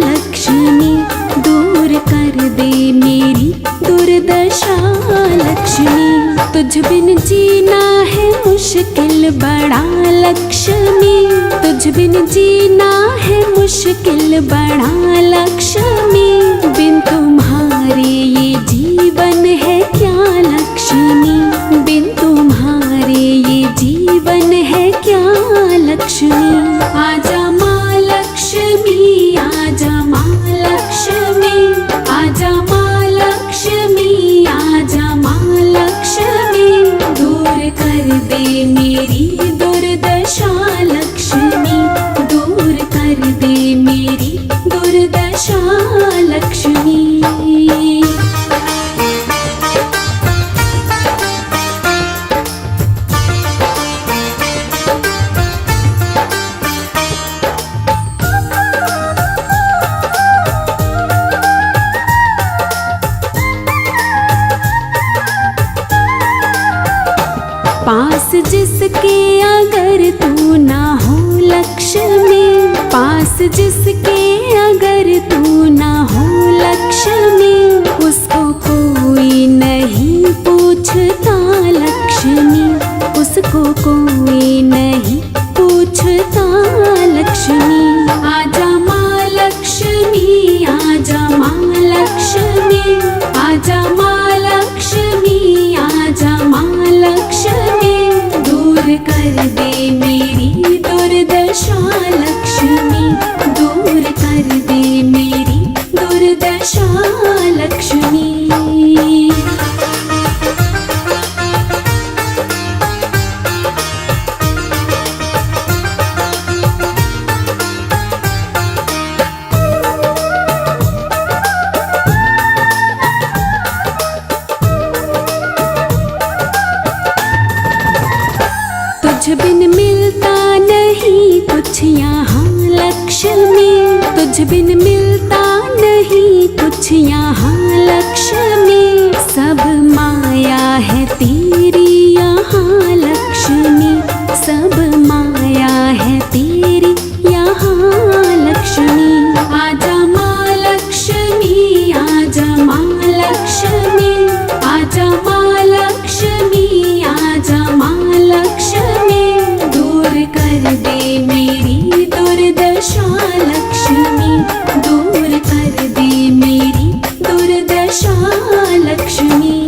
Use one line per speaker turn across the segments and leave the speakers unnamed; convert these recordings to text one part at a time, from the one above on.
लक्ष्मी, दूर कर दे मेरी दुर्दशा लक्ष्मी। तुझ बिन जीना है मुश्किल बड़ा लक्ष्मी, तुझ बिन जीना है मुश्किल बड़ा लक्ष्मी। बिन तुम्हारे ये जीवन है क्या लक्ष्मी, बिन तुम्हारे ये जीवन है क्या लक्ष्मी। आजा माँ लक्ष्मी, आजा माँ लक्ष्मी, आजा माँ लक्ष्मी, आजा माँ लक्ष्मी। दूर कर दे मेरी दुर्दशा लक्ष्मी, दूर कर दे मेरी दुर्दशा लक्ष्मी। पास जिसके अगर तू ना हो लक्ष्मी, पास जिसके अगर तू ना हो लक्ष्मी, उसको कोई नहीं पूछता लक्ष्मी, उसको कोई नहीं पूछता लक्ष्मी। आजा माँ लक्ष्मी, आजा माँ लक्ष्मी, आजा माँ लक्ष्मी, आजा माँ लक्ष्मी। दूर कर दे मेरी दुर्दशा लक्ष्मी, दूर कर दे मेरी दुर्दशा लक्ष्मी। तुझ बिन मिलता नहीं कुछ यहाँ लक्ष्मी, तुझ बिन मिलता नहीं कुछ यहाँ लक्ष्मी। सब माया है तेरी यहाँ लक्ष्मी, सब माया है तेरी यहाँ लक्ष्मी। आजा माँ लक्ष्मी, आजा माँ लक्ष्मी, आजा माँ लक्ष्मी, आजा माँ लक्ष्मी। दूर कर दे मेरी दुर्दशा लक्ष्मी, दूर कर दे मेरी दुर्दशा लक्ष्मी।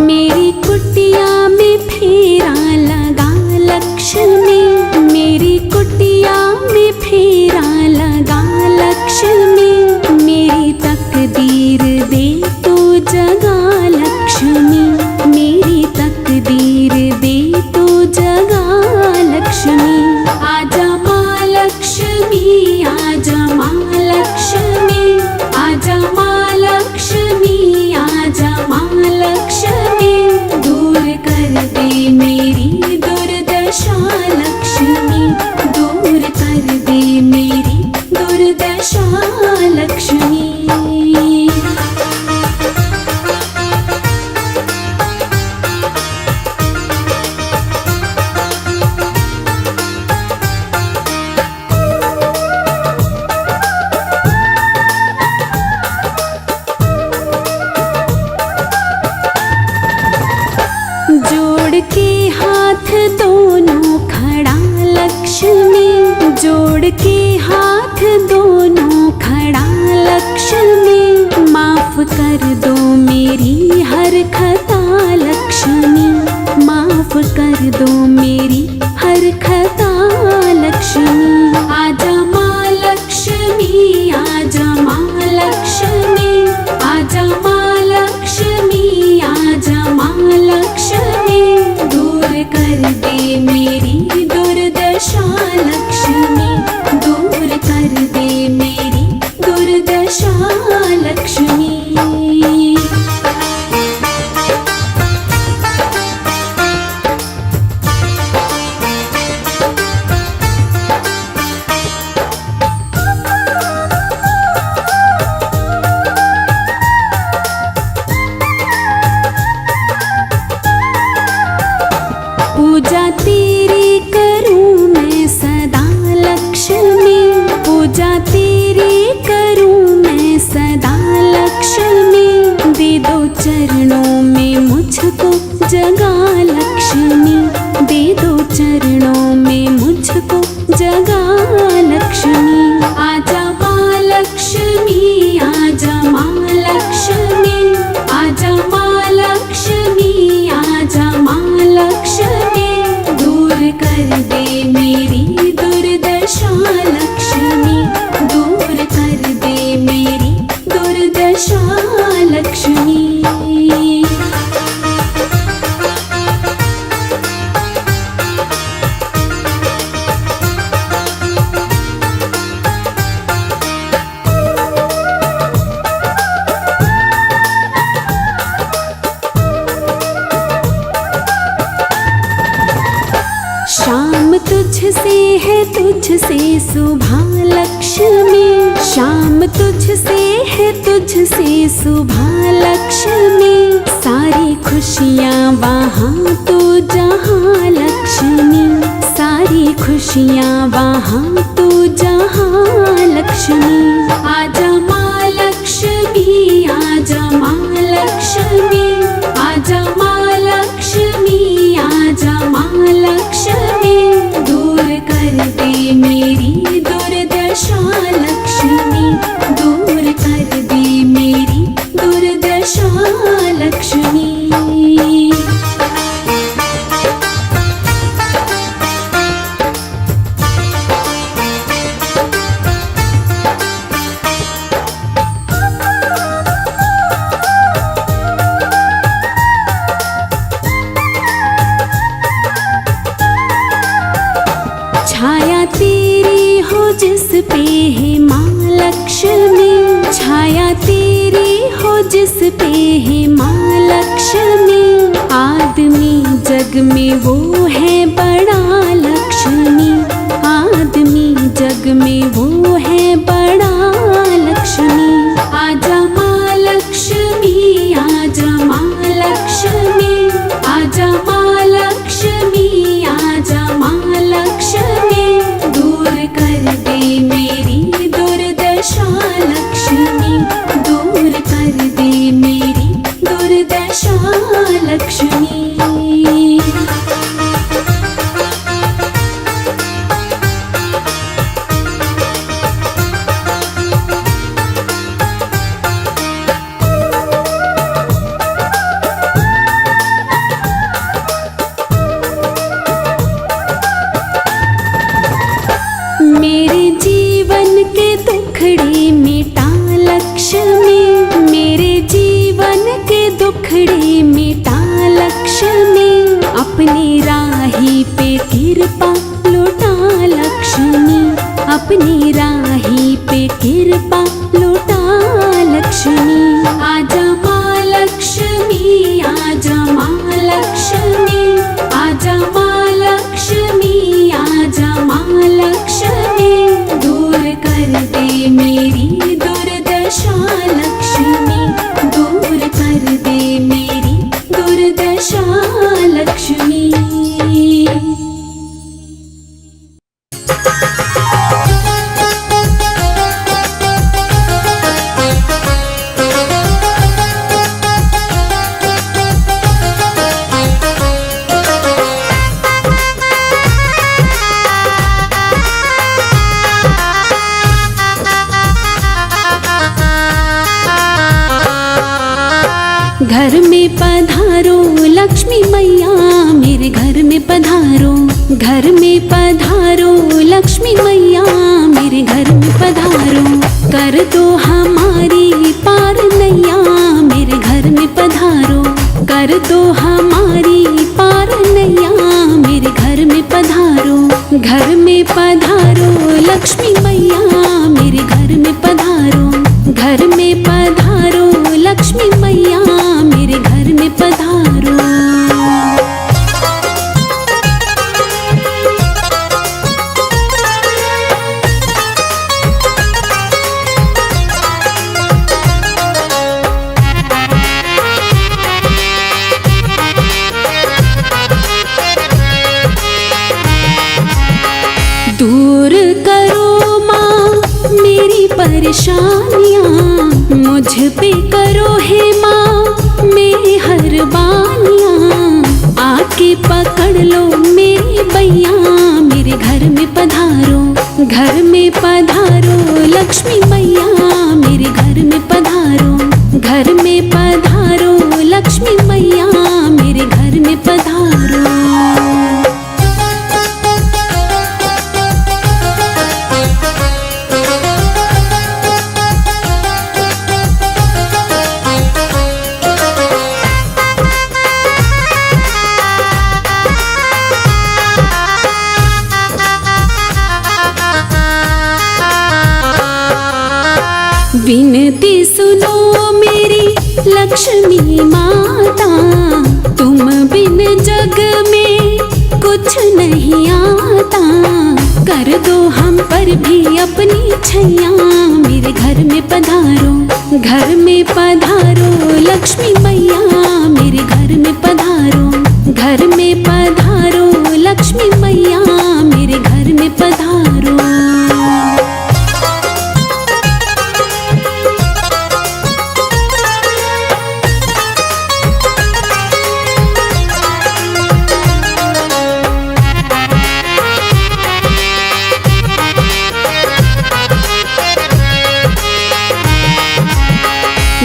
मेरी कुटिया में फेरा लगा लक्ष्मी, मेरी कुटिया में फेरा लगा लक्ष्मी। मेरी तकदीर दे तो जगा लक्ष्मी, मेरी तकदीर दे तो जगा लक्ष्मी। आजा माँ लक्ष्मी, आजा माँ लक्ष्मी, आजा माँ लक्ष्मी, आजा माँ लक्ष्मी। दूर कर दे मेरी दुर्दशा लक्ष्मी, दूर कर दे मेरी दुर्दशा लक्ष्मी। जोड़ के हाथ दोनों खड़ा लक्ष्मी, जोड़ के हाथ दोनों खड़ा लक्ष्मी। माफ कर दो मेरी हर खता लक्ष्मी, माफ कर दो मेरी हर खता लक्ष्मी। आजा माँ लक्ष्मी, आजा माँ लक्ष्मी, आजा माँ लक्ष्मी, आजा माँ लक्ष्मी। दूर कर दे मेरी दुर्दशा लक्ष्मी, दूर कर दे मेरी दुर्दशा लक्ष्मी। चरणों में मुझको जगह लक्ष्मी, दे दो चरणों में मुझको जगह लक्ष्मी। आजा माँ लक्ष्मी, आजा माँ लक्ष्मी, आजा माँ लक्ष्मी, आजा माँ लक्ष्मी। दूर कर दे मेरी दुर्दशा लक्ष्मी, दूर कर दे मेरी दुर्दशा लक्ष्मी। शाम तुझसे है तुझसे सुबह लक्ष्मी, शाम तुझसे है तुझसे सुबह लक्ष्मी। सारी खुशियाँ वहाँ तो जहाँ लक्ष्मी, सारी खुशियाँ वहाँ तो जहाँ लक्ष्मी। आजा माँ लक्ष्मी, आजा माँ लक्ष्मी, आजा माँ लक्ष्मी, आजा माँ लक्ष्मी। दूर कर दे मेरी दुर्दशा लक्ष्मी, दूर कर दे मेरी दुर्दशा लक्ष्मी। छाया तेरी हो जिस पे है माँ लक्ष्मी, छाया तेरी हो जिस पे है माँ लक्ष्मी। आदमी जग में वो है बड़ा लक्ष्मी, आदमी जग में वो है बड़ा लक्ष्मी। आजा माँ लक्ष्मी, आजा माँ लक्ष्मी, आजा माँ लक्ष्मी, आजा माँ लक्ष्मी। दूर कर दे मेरी दुर्दशा लक्ष्मी, दूर कर दे मेरी दुर्दशा लक्ष्मी। मेरे जीवन के दुखड़े मिटा लक्ष्मी, मेरे जीवन के दुखड़े मिटा लक्ष्मी। अपनी राही पे कृपा लुटा लक्ष्मी, अपनी राही पे कृपा लुटा लक्ष्मी। आजा माँ लक्ष्मी, आजा माँ लक्ष्मी, आजा माँ लक्ष्मी, आजा माँ लक्ष्मी। दूर कर दे मेरी दुर्दशा लक्ष्मी, दूर कर दे मेरी दुर्दशा लक्ष्मी। घर में पधारो लक्ष्मी मैया, मेरे घर में पधारो, घर में पधारो लक्ष्मी मैया, मेरे घर में पधारो। कर दो हमारी पार नैया, मेरे घर में पधारो, कर दो हमारी पार नैया, मेरे घर में पधारो। घर में पधारो लक्ष्मी मैया, मेरे घर में पधारो, घर में पधारो लक्ष्मी मैया, मेरे घर में पधारो। दूर करो माँ मेरी परेशानियाँ, मुझ पे करो हे माँ में हर बानियाँ, आके पकड़ लो मेरी बैया, मेरे घर में पधारो, घर में पधारो लक्ष्मी मैया, मेरे घर में पधारो, घर में पधारो लक्ष्मी मैया, मेरे घर में पधारो। विनती सुनो मेरी लक्ष्मी माता, तुम बिन जग में कुछ नहीं आता, कर दो हम पर भी अपनी छैया, मेरे घर में पधारो, घर में पधारो लक्ष्मी मैया, मेरे घर में पधारो, घर में पधारो लक्ष्मी मैया, मेरे घर में पधारो।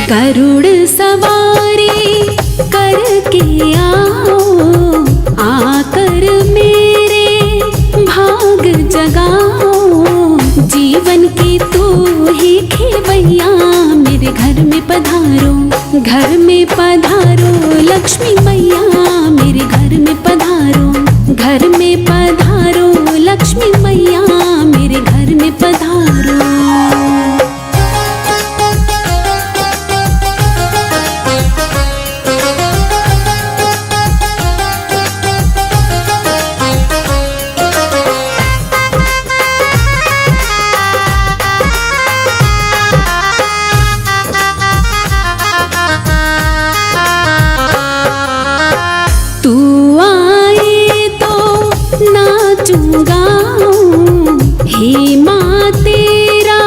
गरुड़ सवारी करके आओ, आकर मेरे भाग जगाओ, जीवन की तू ही खेवैया, मेरे घर में पधारो, घर में पधारो लक्ष्मी मैया, मेरे घर में पधारो, घर में पधारो लक्ष्मी मैया, मेरे घर में पधारो। हे माँ तेरा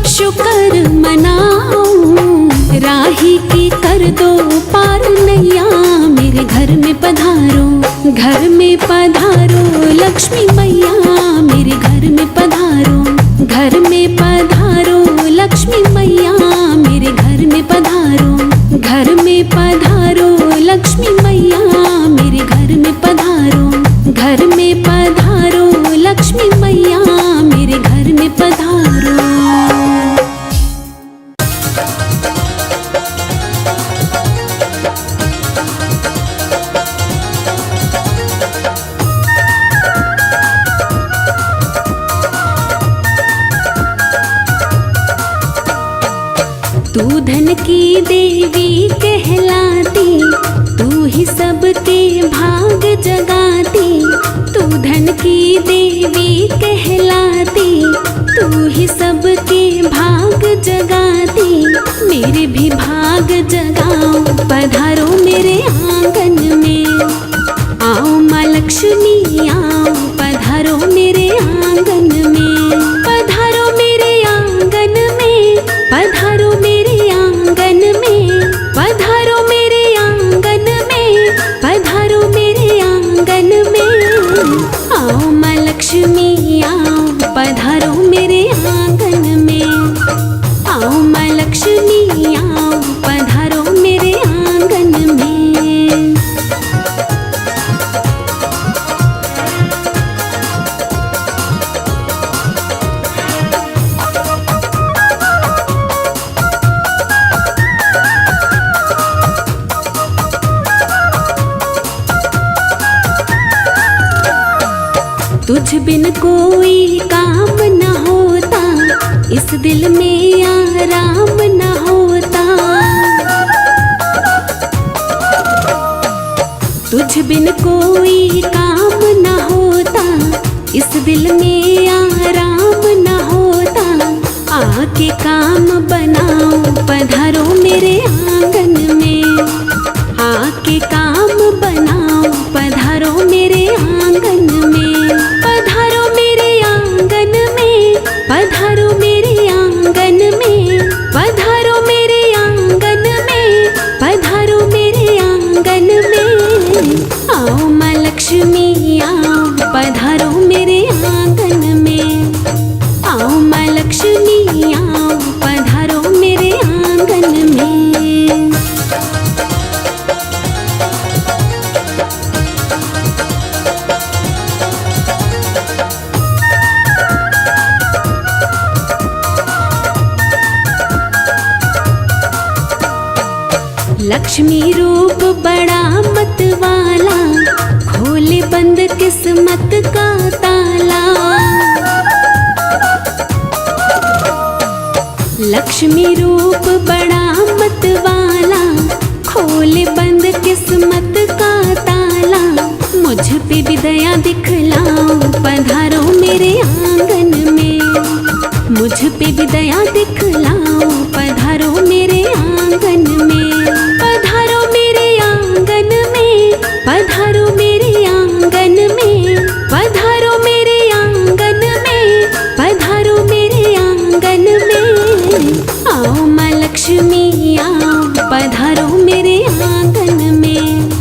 शुक्र मनाऊं, राही की कर दो पार नैया, मेरे घर में पधारो, घर में पधारो लक्ष्मी मैया, मेरे घर में पधारो, घर में पधारो लक्ष्मी मैया, मेरे घर में पधारो, घर में पधारो लक्ष्मी मैया, मेरे घर में पधारो, घर में पधारो लक्ष्मी मैया, मेरे घर में पधारो। तू धन की देवी कहलाती, तू ही सबके भाग जगाती, तू धन की देवी कहलाती, तू ही सबके भाग जगाती, मेरे भी भाग जगाओ, पधारो मेरे आंगन में, आओ माँ लक्ष्मी आओ, पधारो मेरे आंगन में, पधारो मेरे आंगन में, पधारो मेरे आंगन में, पधारो मेरे आंगन में, पधारो मेरे आंगन में, आओ माँ लक्ष्मी आओ, पधारो मेरे आंगन में, आओ माँ लक्ष्मी आओ, पधारो मेरे आंगन में। तुझ बिन कोई काम न होता, इस दिल में आराम न होता, तुझ बिन कोई काम न होता, इस दिल में आराम न होता, आके काम बनाओ, पधारो मेरे आंगन में, आके काम बनाओ, पधारो मेरे आंगन में, पधारो मेरे आंगन में, पधारो मेरे आंगन में, पधारो मेरे आंगन में, पधारो लक्ष्मी रूप बड़ा मत वाला, खोले बंद किस्मत का ताला। लक्ष्मी रूप बड़ा मत वाला, खोले बंद किस्मत का ताला। मुझ पे भी दया दिखलाओ, पधारो मेरे आंगन में। मुझ पे भी दया दिखलाओ, पधारो मेरे आंगन में। पधारो मेरे आंगन में, पधारो मेरे आंगन में। पधारो मेरे आंगन में, पधारो मेरे आंगन में। आओ माँ लक्ष्मी आओ, पधारो मेरे आंगन में।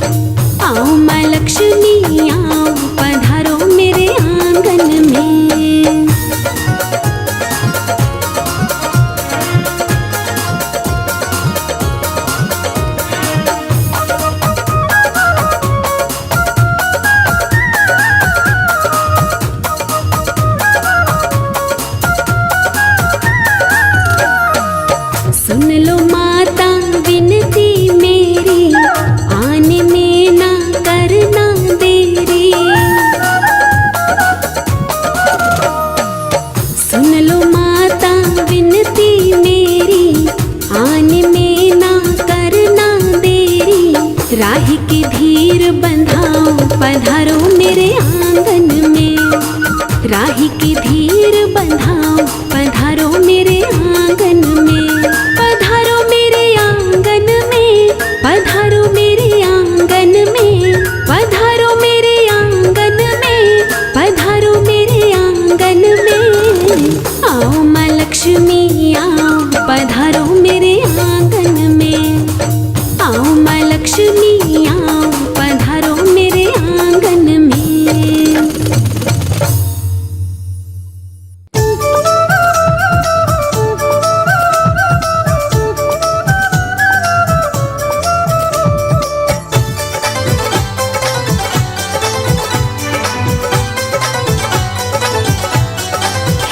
आओ माँ लक्ष्मी आओ, पधारो मेरे आंगन में। सुन लो माता विनती मेरी, आने में ना करना देरी। सुन लो माता विनती मेरी, आने में ना करना देरी। राही की धीर बंधाओ, पधारो मेरे आंगन में। राही की धीर बंधाओ, पधारो मेरे आंगन में। पधारो मेरे आंगन में, पधारो मेरे आंगन में। पधारो मेरे आंगन में, पधारो मेरे आंगन में। आओ माँ लक्ष्मी आओ, पधारो मेरे आंगन में। आओ माँ लक्ष्मी आओ, पधारो मेरे आंगन में।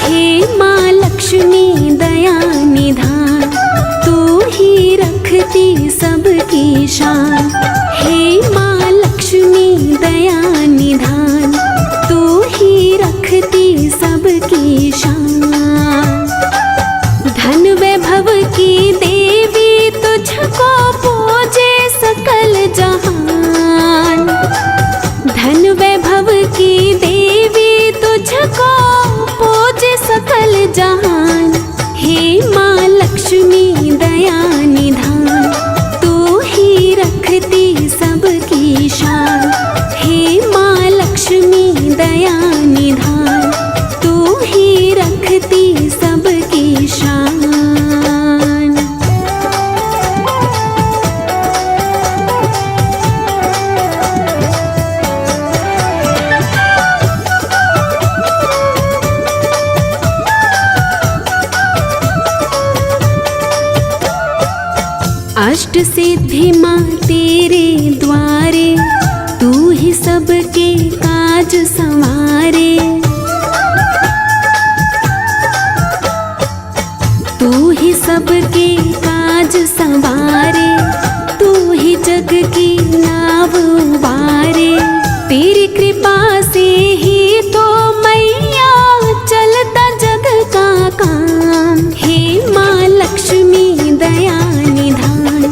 हे माँ लक्ष्मी दया निधान, तू ही रखती सबकी शान। हे माँ लक्ष्मी दया निधान, तू ही रखती सबकी शान। धन वैभव की देवी तुझको पूजे सकल जहान। धन वैभव की देवी तुझको पूजे सकल जहान। हे माँ लक्ष्मी दया निधान, तू ही रखती सबकी शान। हे माँ लक्ष्मी दया निधान, तू ही रखती सबकी शान। अष्ट सिद्धि माँ तेरे द्वारे, तू ही सबके काज संवारे। तू ही सबके काज संवारे, तू ही जग की नाव उबारे। तेरी कृपा से ही तो मैया चलता जग का काम। हे माँ लक्ष्मी दया निधान,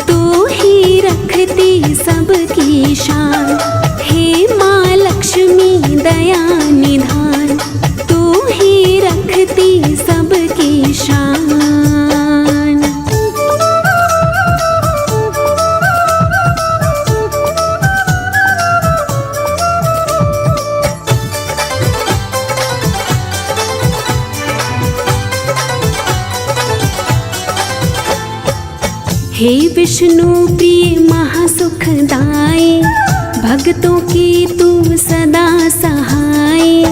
तू ही रखती सबकी शान। हे माँ लक्ष्मी दया निधान, तू ही रखती सबकी शान। हे विष्णु प्रिय महासुखदाय, भक्तों की तू सदा सहाय।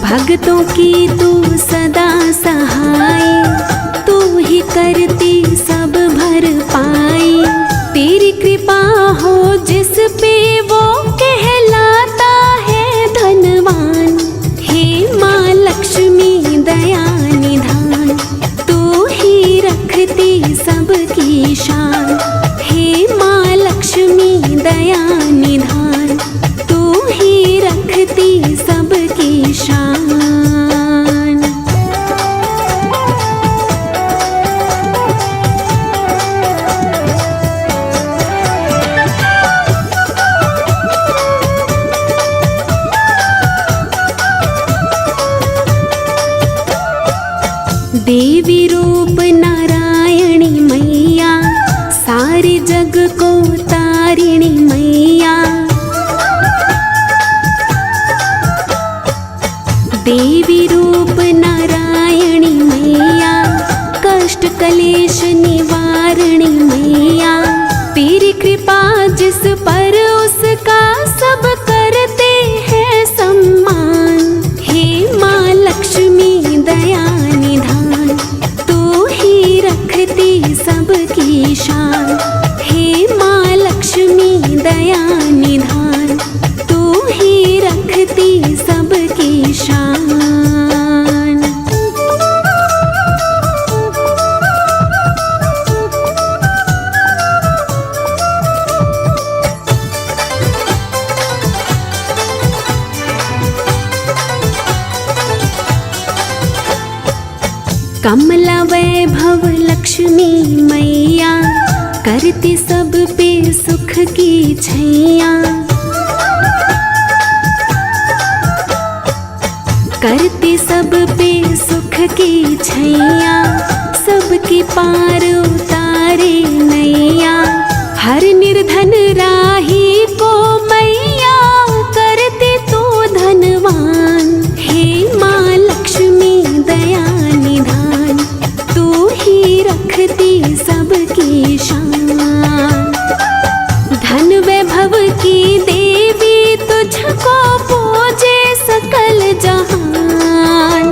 भक्तों की तू सदा सहाय, तू ही करती सब भर पाई। तेरी कृपा हो जिस पे वो कहलाता है धनवान। हे माँ लक्ष्मी दया निधान, तू देवी रूप नारायणी मैया, सारे जग को तारिणी मैया। देवी रूप नारायणी मैया, कष्ट कलेश निवारणी मैया। तेरी कृपा जिस पर उसका सब करते हैं सम्मान। हे माँ लक्ष्मी दया निधान, तू ही रखती सबकी शान। हे माँ लक्ष्मी दया निधान, तू ही रखती सबकी शान। कमला वैभव लक्ष्मी मैया, करती सब पे सुख की छैया। करती सब पे सुख की छैया, सबकी पार उतारे नैया। हर निर्धन राही को मैया, करती तू धनवान। हे माँ लक्ष्मी दया निधान, तू ही रखती सबकी शान। धन वैभव की देवी तुझको पूजे सकल जहान।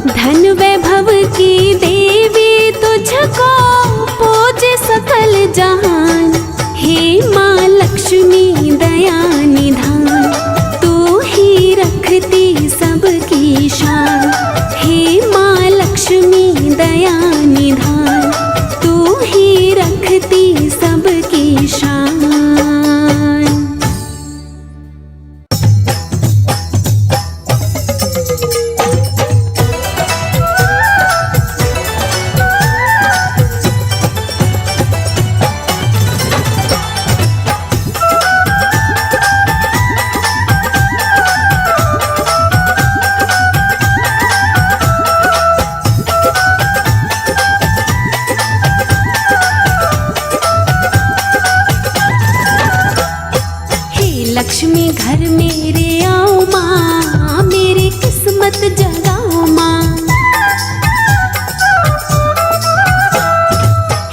धन वैभव की देवी तुझको पूजे सकल जहान। हे माँ लक्ष्मी दया निधान, तू ही रखती सबकी शान। हे माँ लक्ष्मी दया निधान, तू ही रखती सबकी शान। लक्ष्मी घर मेरे आओ माँ, मेरी किस्मत जगाओ माँ।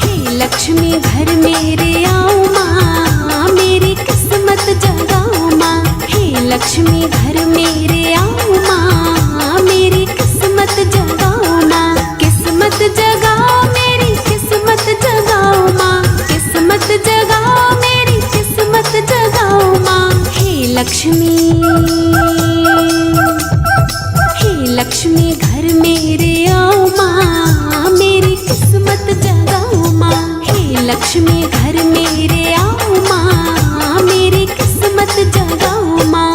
हे लक्ष्मी घर मेरे आओ माँ, मेरी किस्मत जगाओ माँ। हे लक्ष्मी घर मेरे आओ माँ, मेरी किस्मत जगाओ माँ। किस्मत जगाओ मेरी किस्मत जगाओ माँ। किस्मत जगाओ मेरी किस्मत जगाओ माँ। लक्ष्मी, हे लक्ष्मी घर मेरे आओ माँ, मेरी किस्मत जगाओ माँ। हे लक्ष्मी घर मेरे आओ माँ, मेरी किस्मत जगाओ माँ।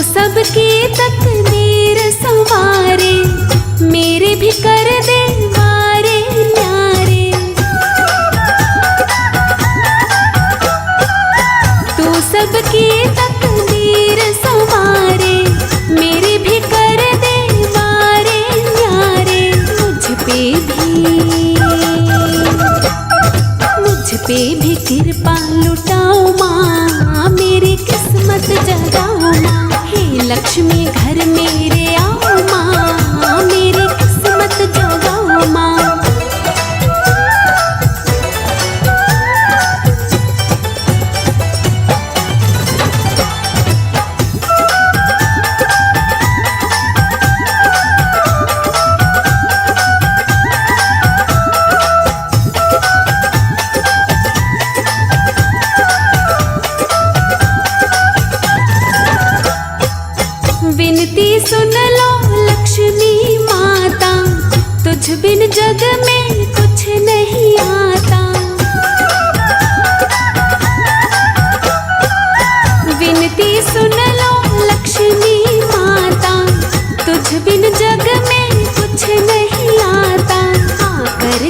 सबकी तकदीर संवारे, मेरे भी कर दे वारे न्यारे। तू सबकी तकदीर संवारे, मेरे भी कर दे वारे न्यारे। मुझ पे भी कृपा लुटाओ माँ, मेरी किस्मत जगाओ माँ। लक्ष्मी घर मेरे आओ माँ, मेरी किस्मत जगाओ माँ। विनती सुन लो लक्ष्मी माता, तुझ बिन जग में कुछ नहीं आता। विनती सुन लो लक्ष्मी जग में कुछ नहीं आता, आकर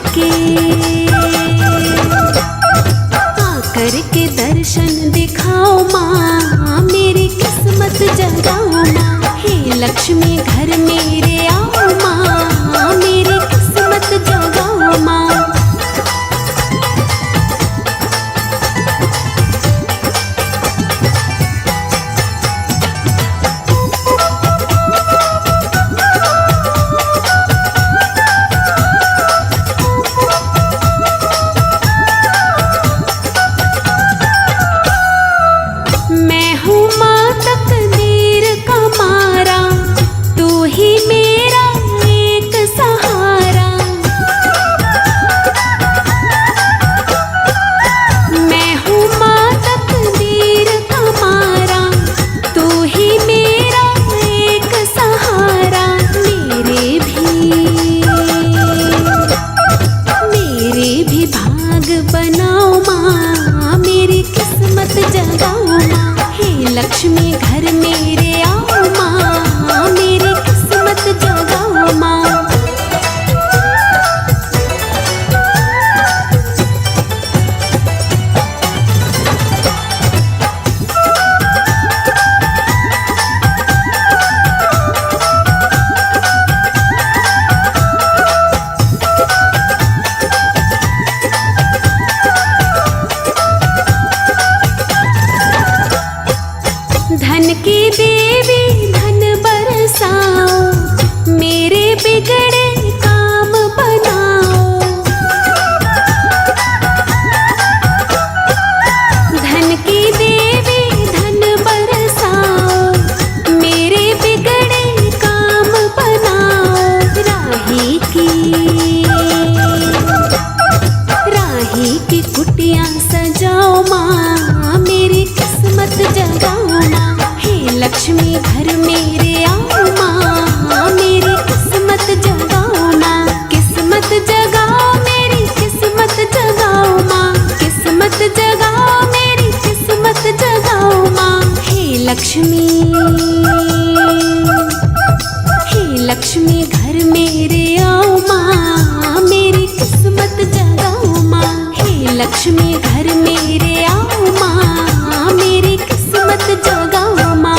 के दर्शन दिखाओ माँ, मेरी किस्मत जगाओ माँ। हे लक्ष्मी घर मेरे आओ माँ, मेरी किस्मत जगाओ माँ। मैं हूँ माँ तकदीर का मारा, तू ही मेरा एक सहारा। मैं हूँ माँ तकदीर का मारा, तू ही मेरा एक सहारा। मेरे भी भाग बनाओ माँ, मेरी किस्मत जगाओ माँ। हे लक्ष्मी घर मेरे आओ माँ, मेरी किस्मत जगाओ माँ। धन की देवी धन बरसाओ, मेरे बिगड़े काम बनाओ। धन की देवी धन बरसाओ, मेरे बिगड़े काम बनाओ। राही की कुटिया सजाओ माँ, मेरी किस्मत जगाओ माँ। हे लक्ष्मी घर मेरे आओ माँ, मेरी किस्मत जगाओ माँ। किस्मत जगाओ मेरी किस्मत जगाओ माँ, किस्मत जगाओ मेरी किस्मत जगाओ माँ। हे लक्ष्मी घर मेरे आओ माँ, मेरी किस्मत जगाओ माँ। हे लक्ष्मी घर मेरे आओ माँ, मेरी किस्मत जगाओ माँ।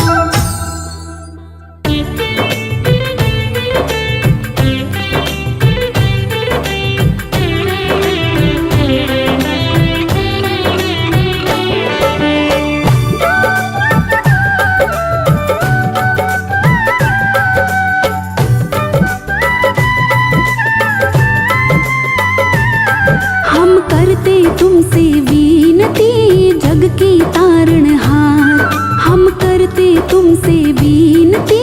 हम करते तुमसे विनती जग की तारणहार। हम करते तुमसे विनती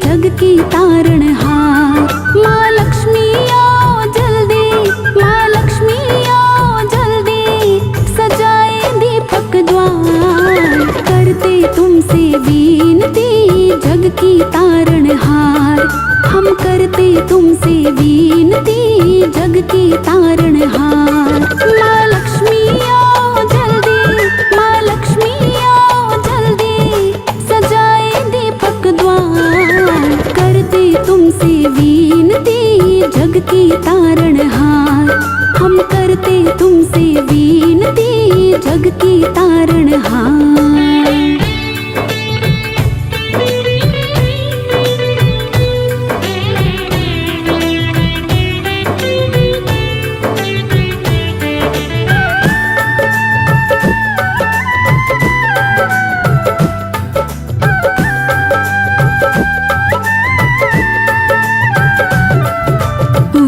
जग की तारणहार। माँ लक्ष्मी आओ जल्दी, माँ लक्ष्मी आओ जल्दी, सजाए दीपक द्वार। करते तुमसे विनती जग की तारणहार। हम करते तुमसे विनती जग की तारणहार। माँ लक्ष्मी आओ जल्दी, माँ लक्ष्मी आओ जल्दी, सजाए दीपक द्वार। करते तुमसे विनती जग की तारणहार। हम करते तुमसे विनती जग की तारणहार।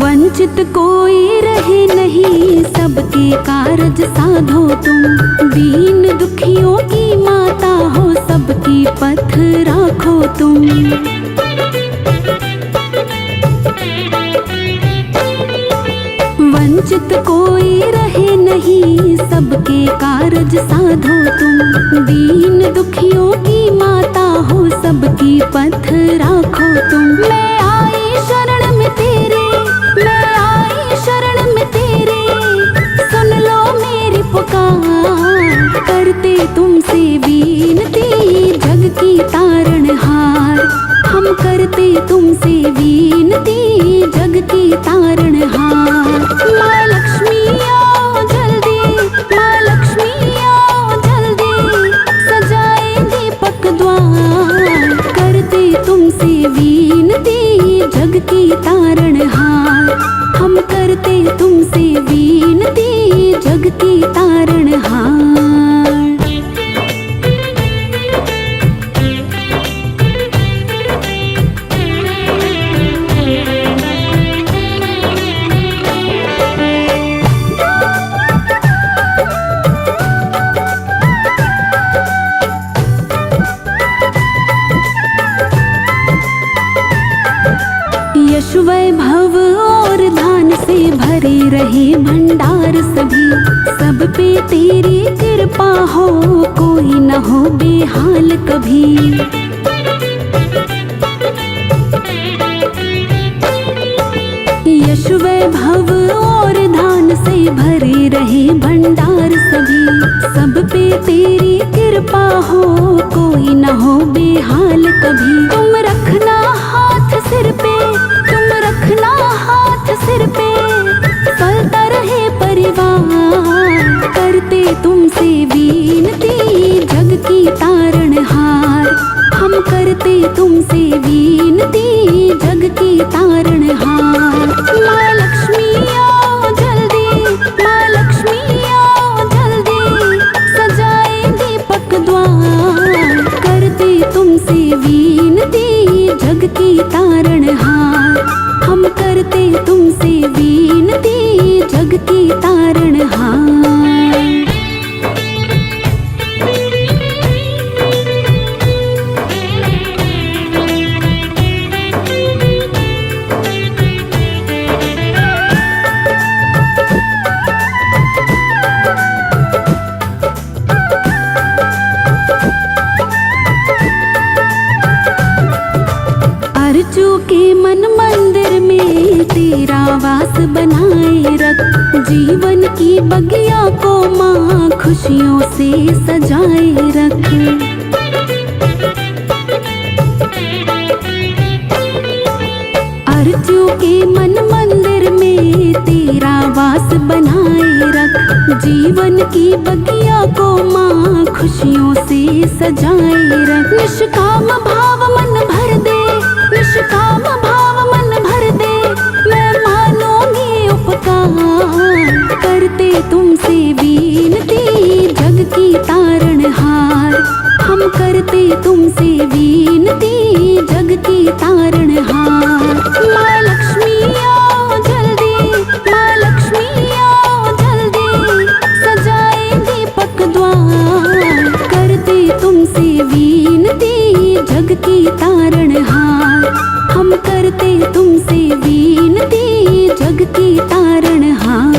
वंचित कोई रहे नहीं, सबके कारज साधो तुम। दीन दुखियों की माता हो, सबकी पथ राखो तुम। वंचित कोई रहे नहीं, सबके कारज साधो तुम। दीन दुखियों की माता हो, सबकी पथ राखो तुम। मैं आई शरण में तेरे, मैं आई शरण में तेरे, सुन लो मेरी पुकार। करते तुमसे विनती जग की तारणहार। हम करते तुमसे विनती वैभव और धान से भरे रहे भंडार सभी, सब पे तेरी कृपा हो, कोई न हो बेहाल कभी। यश वैभव और धान से भरे रहे भंडार सभी, सब पे तेरी कृपा हो, कोई न हो बेहाल कभी। तुम रखना हाथ सिर पे, तुम रखना हाथ सिर पे, चलता रहे परिवार, करते तुमसे विनती जग की तारणहार। हम करते तुमसे विनती जग की तारणहार। माँ लक्ष्मी आओ जल्दी, माँ लक्ष्मी आओ जल्दी, सजाए दीपक द्वार, करते तुमसे विनती जग की तारणहार। हम करते तुमसे विनती जग की तारणहार। अर्जू के मन मंदिर में तेरा वास बनाए रख, जीवन की बगिया को माँ खुशियों से सजाए रख। अर्जू के मन मंदिर में तेरा वास बनाए रख, जीवन की बगिया को माँ खुशियों से सजाए रख। निष्काम भाव मन भर दे, निष्काम भाव मन भर दे, मैं मानूंगी उपकार, करते तुमसे विनती जग की तारणहार। हम करते तुमसे विनती जग की तारणहार। माँ लक्ष्मी आओ जल्दी, माँ लक्ष्मी आओ जल्दी, सजाए दीपक द्वार, करते तुमसे विनती जग की तारणहार। हम करते तुमसे विनती जग की तारणहार।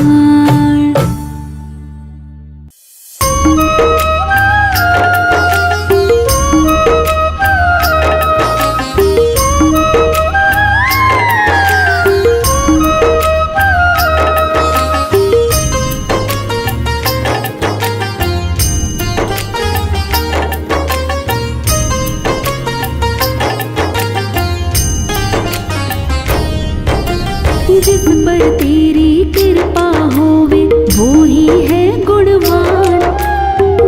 जिस पर तेरी कृपा होवे वो ही है गुणवान,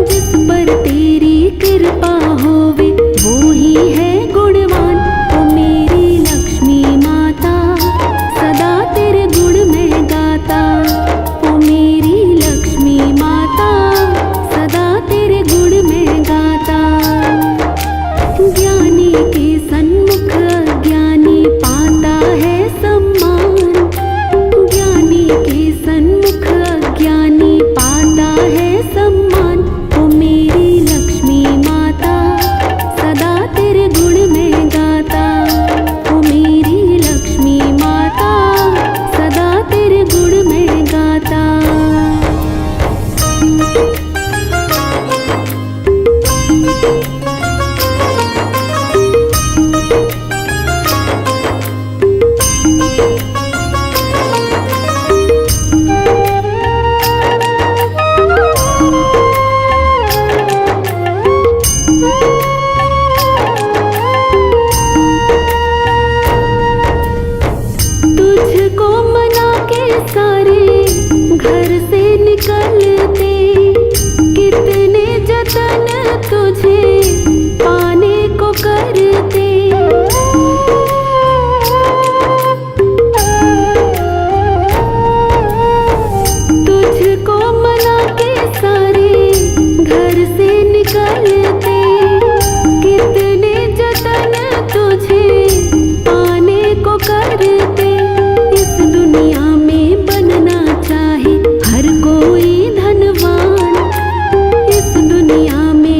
जिस पर तेरी कृपा होवे वो ही है गुणवान। ओ मेरी लक्ष्मी माता सदा तेरे गुण में गाता, ओ मेरी लक्ष्मी माता सदा तेरे गुण में गाता। ज्ञानी के सन्मुख अज्ञानी पाता है सम्मान, ज्ञानी के सन्मुख अज्ञानी पाता है सम्मान। ओ मेरी लक्ष्मी माता सदा तेरे गुण में गाता, ओ मेरी लक्ष्मी माता सदा तेरे गुण में गाता। तुझको मना के सारे घर से निकलते, कितने जतन तुझे पाने को करते। तुझको मना के सारे घर से निकलते, कितने जतन तुझे पाने को करते। इस दुनिया में बनना चाहे हर कोई धनवान, इस दुनिया में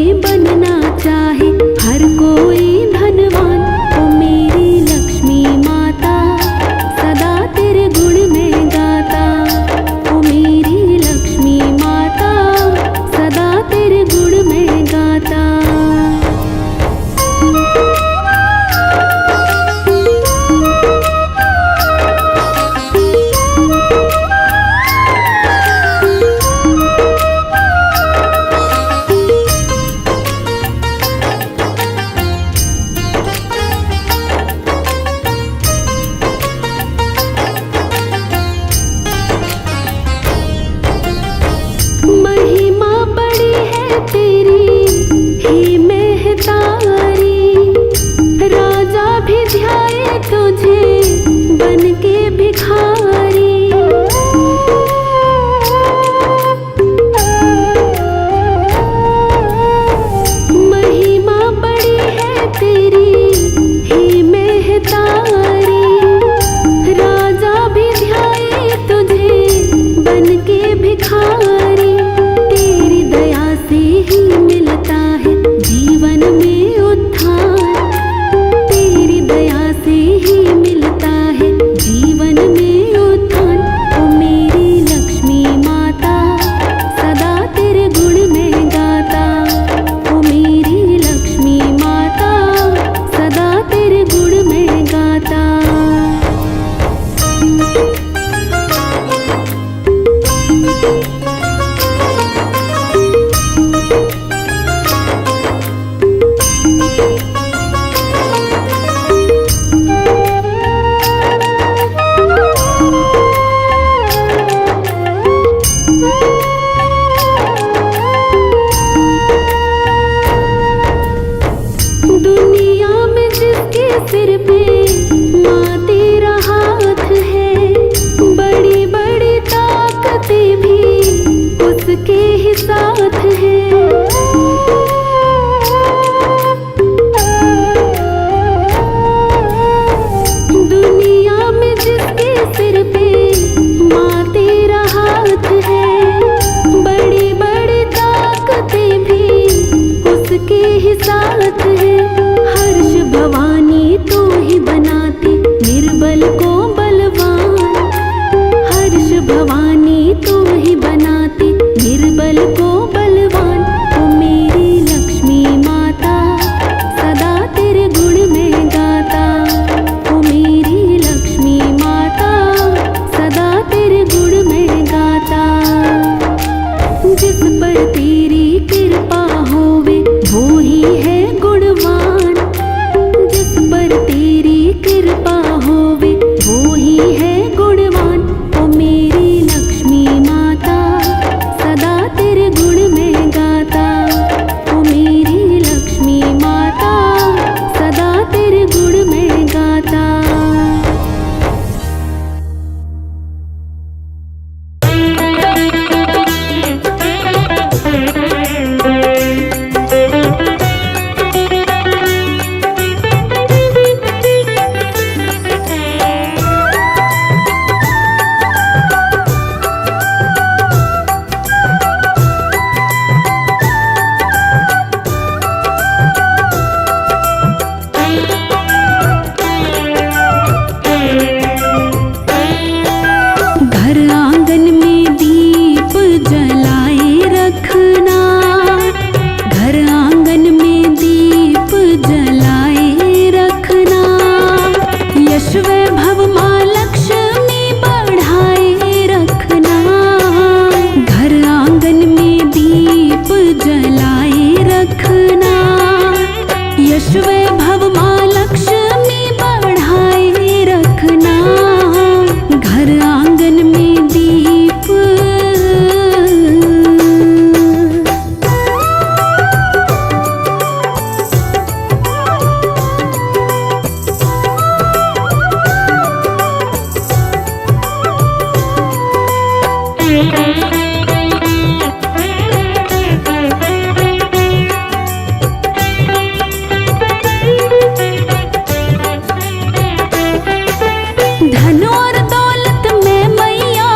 धन और दौलत मैं मैया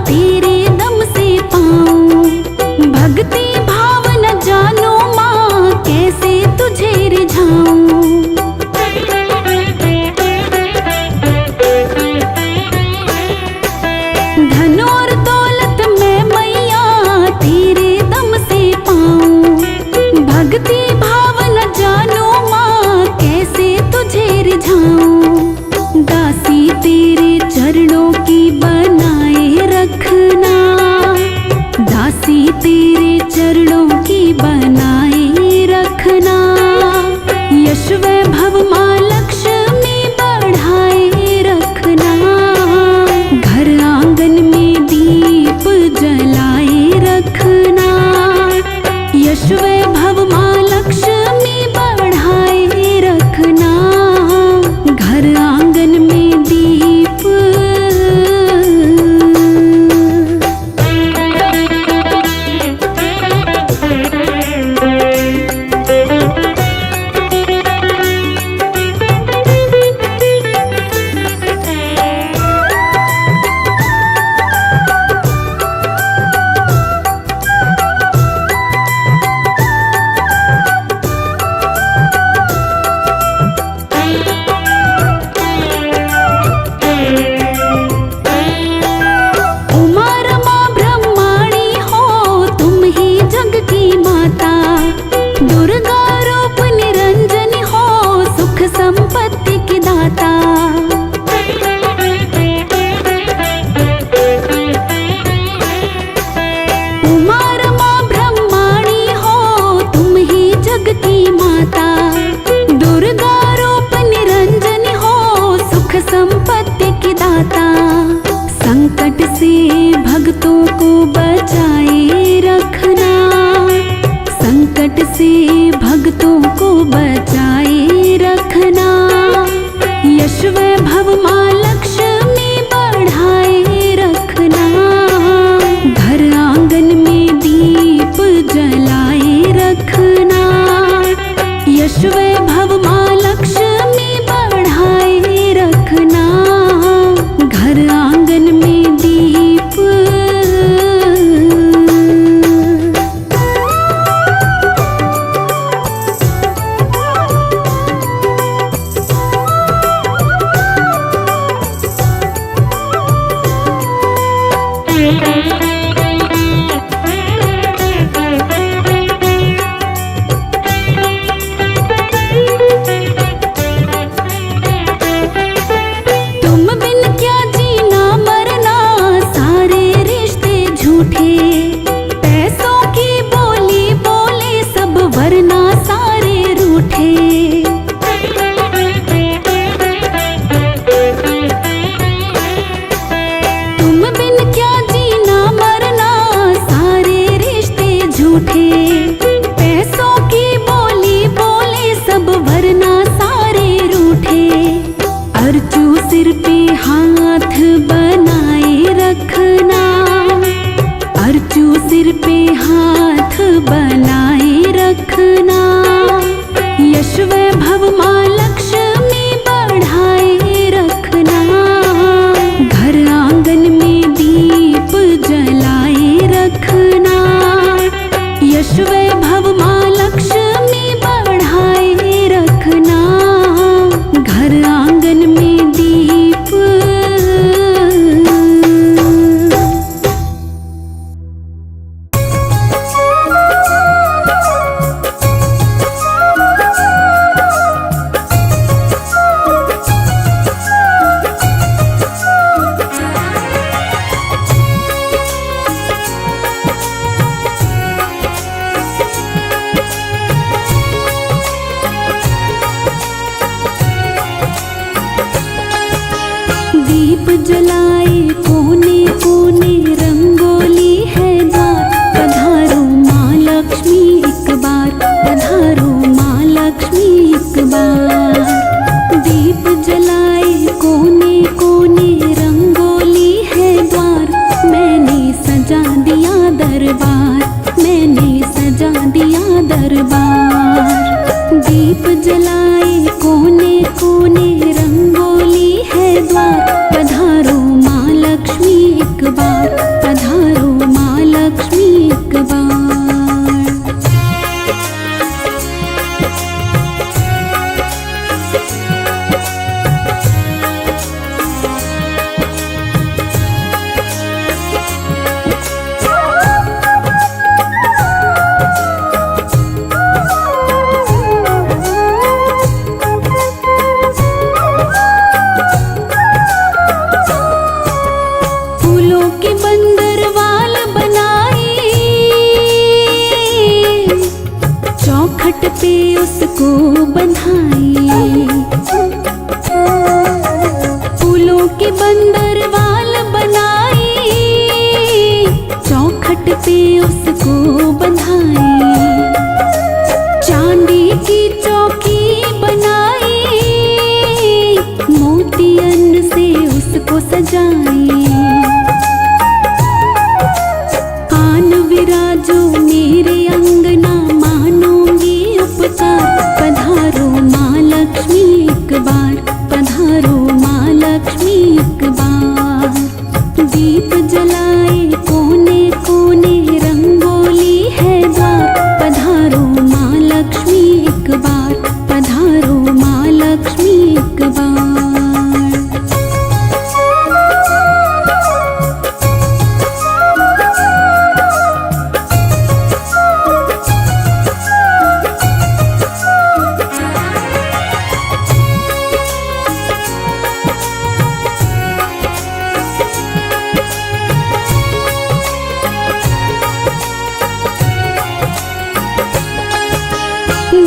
तेरे दम से पाऊं, भक्ति भाव न जानो माँ कैसे तुझे रिझाऊं। धन और दौलत मैं मैया तेरे दम से पाऊं, भक्ति भाव न जानो माँ कैसे तुझे रिझाऊं। दासी तेरे चरणों की बनाए रखना, दासी तेरे चरणों की बनाए रखना। यश वैभव माँ लक्ष्मी बढ़ाए रखना, घर आंगन में दीप जलाए रखना। यश वैभव माँ लक्ष्मी बढ़ाए रखना, घर आंगन में दीप। संपत्ति की दाता, उमा रमा ब्रह्माणी हो तुम ही जग की माता। दुर्गा रूप निरंजनी हो सुख संपत्ति की दाता। संकट से भक्तों को बचाए रखना, संकट से भक्तों को बचाए रखना। यश वैभव माँ लक्ष्मी बढ़ाए रखना, घर आंगन में दीप जलाए रखना। यश वैभव माँ लक्ष्मी बढ़ाए रखना, घर आंगन में दीप। तुम बिन क्या जीना मरना, सारे रिश्ते झूठे। पैसों की बोली बोले सब वरना सारे रूठे। तुम बिन क्या जीना मरना, सारे रिश्ते झूठे। पैसों की बोली बोले सब वरना सारे रूठे। अर्चू सिर पे हाथ बनाए रखना, अर्चू सिर पे हाथ बनाए रखना। यश वैभव माँ लक्ष्मी बढ़ाए रखना, घर आंगन में दीप जलाए रखना। यश वैभव माँ लक्ष्मी बढ़ाए रखना, घर आंगन में दीप। दीप जलाए कोने कोने रंगोली है द्वार। पधारो माँ लक्ष्मी एक बार, पधारो माँ लक्ष्मी एक बार। दीप जलाए कोने कोने रंगोली है द्वार, मैंने सजा पे उसको बंधाई, फूलों के बंदरवाल बनाई, चौखट पे उसको बंधाई, चांदी की चौकी बनाई, मोतियन से उसको सजाई। आन विराजो मेरे अंगना, मानूंगी उपकार, पधारो माँ लक्ष्मी एक बार, पधारो माँ लक्ष्मी एक बार। दीप जलाए कोने कोने, रंगोली है द्वार, पधारो माँ लक्ष्मी एक बार, पधारो माँ लक्ष्मी एक बार।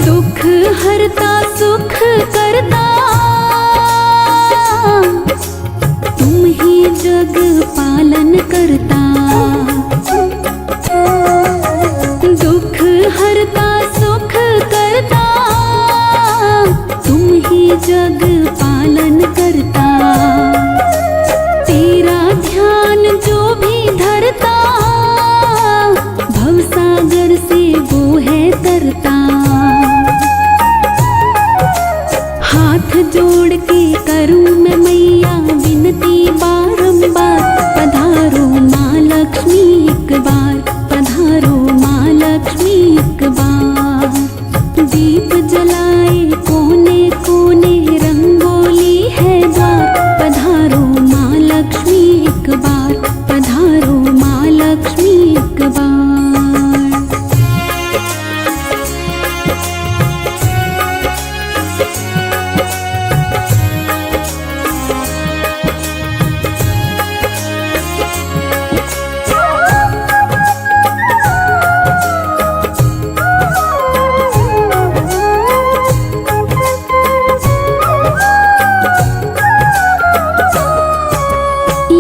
दुख हरता सुख करता, तुम ही जग पालन करता। दुख हरता सुख करता, तुम ही जग पालन करता। तेरा ध्यान जो भी धरता, भवसागर से वो है तरता। हाथ जोड़ के करूं मैं मैया विनती बारंबार, पधारो माँ लक्ष्मी एक बार, पधारो माँ लक्ष्मी एक बार। दीप जलाए कोने कोने, रंगोली है द्वार, पधारो माँ लक्ष्मी एक बार, पधारो माँ लक्ष्मी एक बार।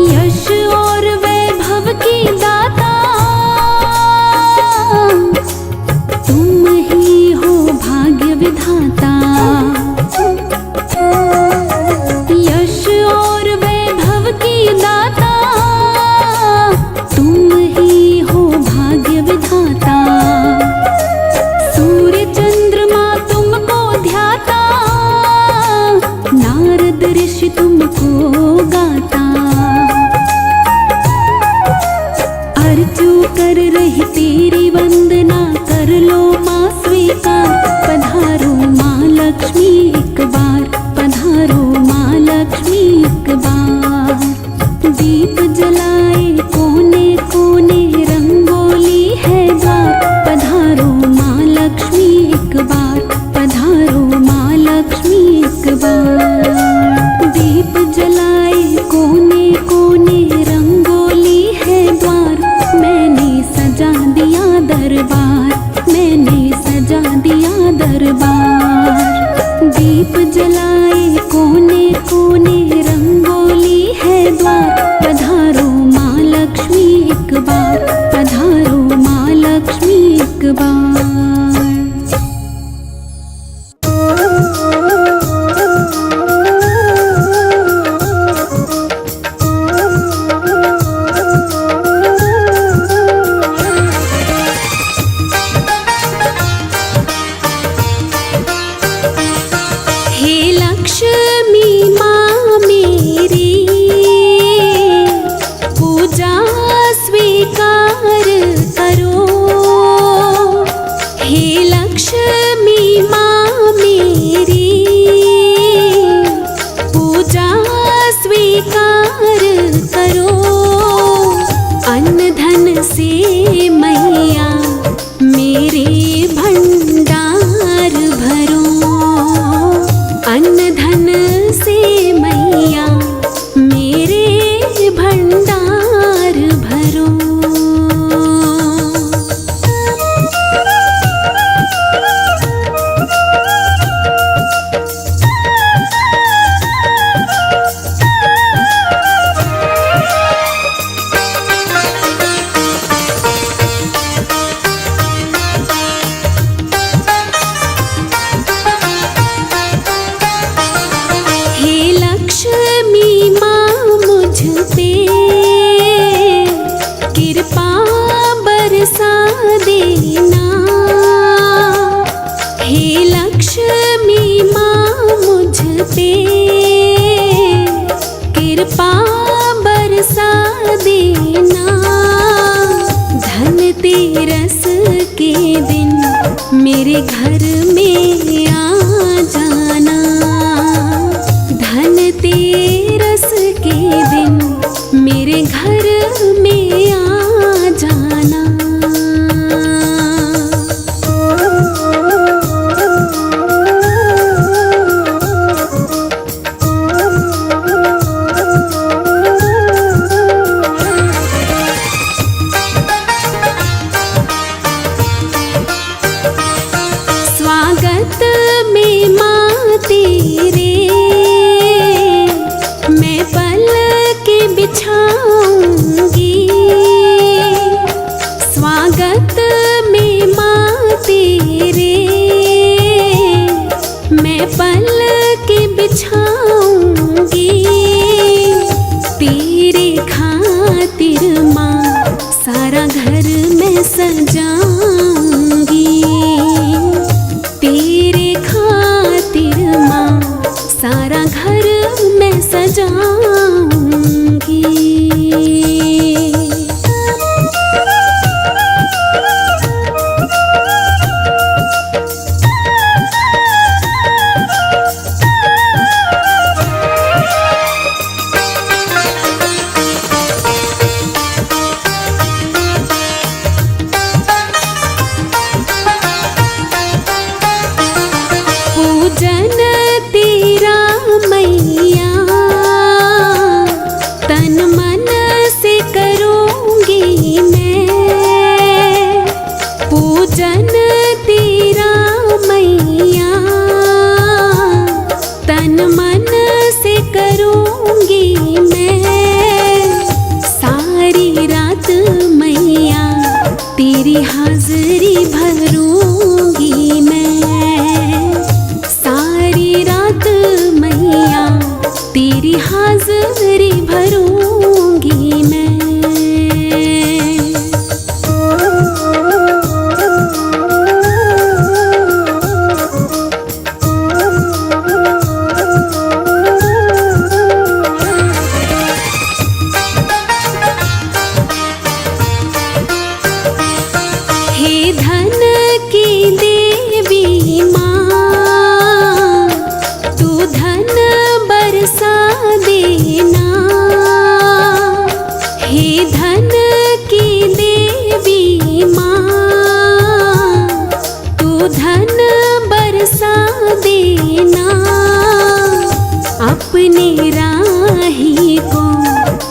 यश और वैभव की दाता, तुम ही हो भाग्य विधाता। यश और वैभव की दाता, तुम ही हो भाग्य विधाता। सूर्य चंद्रमा तुमको ध्याता, नारद ऋषि तुमको गाता। अर्जू कर रही तेरी वंदना, कर लो माँ स्वीकार, पधारो माँ लक्ष्मी एक बार, पधारो माँ लक्ष्मी एक बार। दीप जलाए कोने कोने, रंगोली है द्वार, पधारो माँ लक्ष्मी एक बार, पधारो माँ लक्ष्मी एक बार। दीप जलाए कोने कोने, रंगोली है द्वार, मैंने सजा दिया दरबार, मैंने सजा दिया दरबार। दीप जलाए कोने कोने, रंगोली है द्वार, पधारो मेरे घर में आ जाना। स्वागत में माँ तेरे मैं पलके बिछाऊंगी। स्वागत में माँ तेरे मैं पलके बिछाऊंगी। तेरे खातिर माँ सारा घर में सजाऊंगी। तेरे खातिर माँ सारा घर में सजाऊंगी। पूजन तेरा मैया तन मन से करूँगी मैं। पूजन तेरा मैया तन मन से करूँगी मैं। सारी रात मैया तेरी हाजिरी भरूँगी मैं। सारी रात मैया तेरी हाजिरी भरूंगी मैं। हे धन की देवी माँ तू धन बरसा देना। हे धन की देवी माँ तू धन बरसा देना। अपने राही को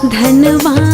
धनवान